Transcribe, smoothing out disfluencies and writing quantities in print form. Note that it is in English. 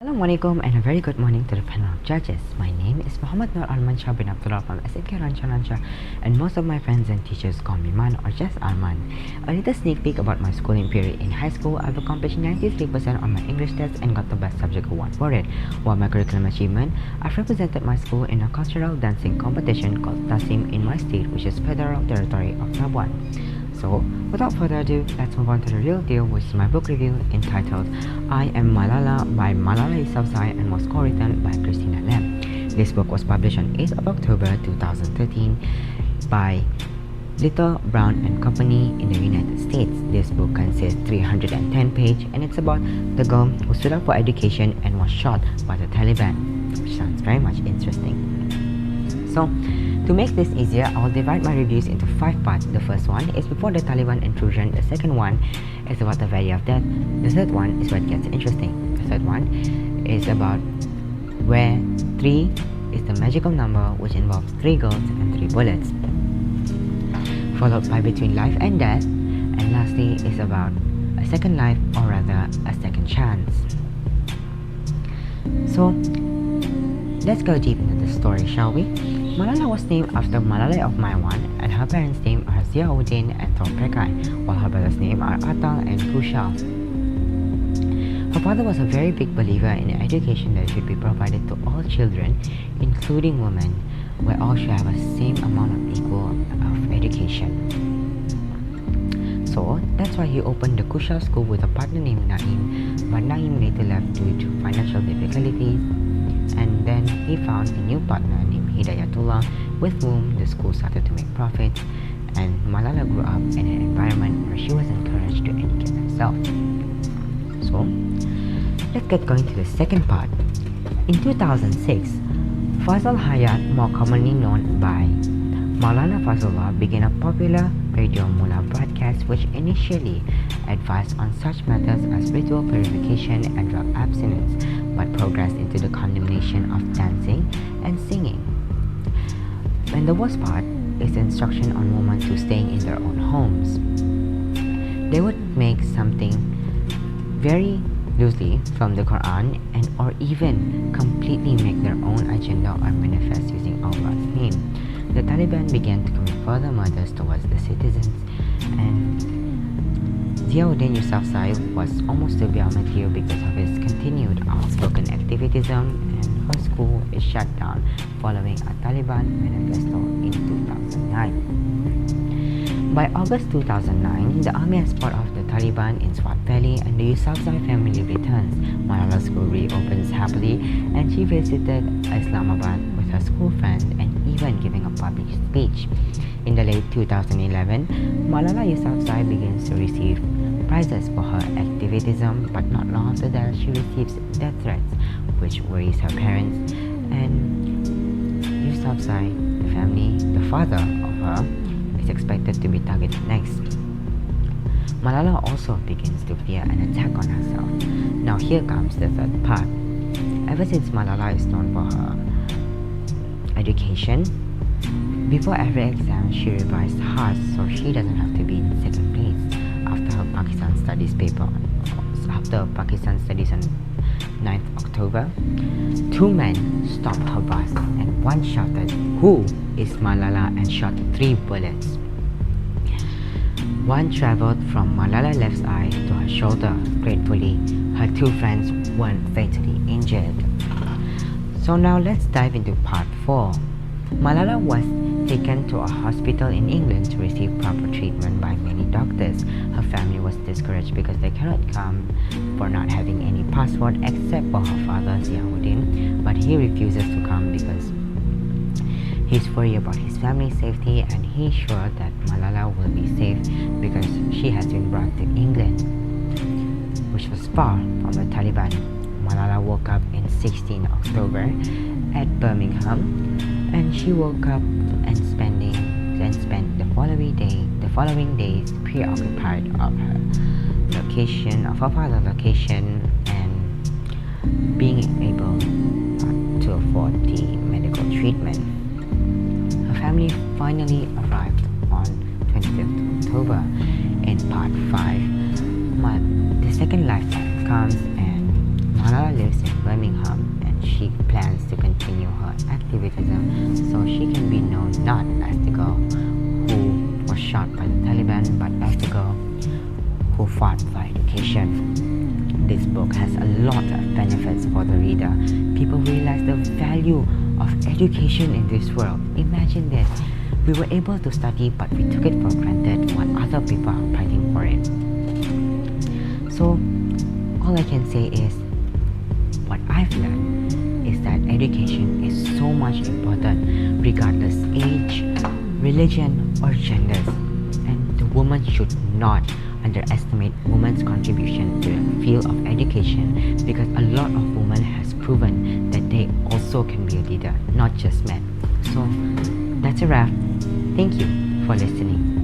Assalamualaikum and a very good morning to the panel of judges. My name is Muhammad Nur Alman Shah bin Abdullah from SMK Rancha and most of my friends and teachers call me Man or just Alman. A little sneak peek about my schooling period. In high school, I've accomplished 93% on my English test and got the best subject award for it. While my curriculum achievement, I've represented my school in a cultural dancing competition called Tasim in my state, which is Federal Territory of Labuan. So, without further ado, let's move on to the real deal, which is my book review entitled I Am Malala by Malala Yousafzai and was co-written by Christina Lam. This book was published on 8th of October 2013 by Little Brown and Company in the United States. This book consists 310 pages and it's about the girl who stood up for education and was shot by the Taliban, which sounds very much interesting. So, to make this easier, I will divide my reviews into 5 parts. The first one is before the Taliban intrusion, the second one is about the Valley of Death, the third one is where it gets interesting, the third one is about where 3 is the magical number which involves 3 girls and 3 bullets, followed by Between Life and Death, and lastly is about a second life, or rather a second chance. So, let's go deep into the story, shall we? Malala was named after Malala of Maiwan, and her parents' names are Ziauddin and Tolprekai, while her brothers' names are Atal and Kushal. Her father was a very big believer in education that should be provided to all children, including women, where all should have the same amount of equal of education. So that's why he opened the Kushal school with a partner named Naim, but Naim later left due to financial difficulties, and then he found a new partner named Hidayatullah, with whom the school started to make profits, and Malala grew up in an environment where she was encouraged to educate herself. So, let's get going to the second part. In 2006, Fazal Hayat, more commonly known by Maulana Fazlullah, began a popular Radio Mula broadcast which initially advised on such matters as ritual purification and drug abstinence, but progressed into the condemnation of dancing and singing. And the worst part is the instruction on women to staying in their own homes. They would make something very loosely from the Quran and or even completely make their own agenda or manifest using Allah's name. The Taliban began to commit further murders towards the citizens, and Ziauddin Yousafzai was almost to be on material because of his continued outspoken activism, and her school is shut down following a Taliban manifesto in 2009. By August 2009, the army has fought off the Taliban in Swat Valley and the Yousafzai family returns. Malala's school reopens happily and she visited Islamabad with her school friends and even giving a public speech. In the late 2011, Malala Yousafzai begins to receive prizes for her activism, but not long after that, she receives death threats, which worries her parents, and Yousafzai, the family, the father of her, is expected to be targeted next. Malala also begins to fear an attack on herself. Now here comes the third part. Ever since Malala is known for her education, before every exam she revised hard so she doesn't have to be in second place. After Pakistan studies on 9th October, 2 men stopped her bus and one shouted, "Who is Malala?" and shot 3 bullets. One traveled from Malala's left eye to her shoulder. Gratefully, her 2 friends weren't fatally injured. So now let's dive into part 4. Malala was taken to a hospital in England to receive proper treatment by many doctors. Her family was discouraged because they cannot come for not having any passport except for her father Ziauddin, but he refuses to come because he's worried about his family's safety, and he's sure that Malala will be safe because she has been brought to England, which was far from the Taliban. Malala woke up in 16 October at Birmingham, and she woke up and spent the following days preoccupied of her father's location and being able to afford the medical treatment. Her family finally arrived on 25th October. In part 5, the second lifetime comes and Malala lives in Birmingham activism, so she can be known not as the girl who was shot by the Taliban, but as the girl who fought for education. This book has a lot of benefits for the reader. People realize the value of education in this world. Imagine this. We were able to study, but we took it for granted while other people are fighting for it. So, all I can say is, what I've learned is that education is so much important regardless age, religion, or genders. And the woman should not underestimate women's contribution to the field of education, because a lot of women has proven that they also can be a leader, not just men. So that's a wrap. Thank you for listening.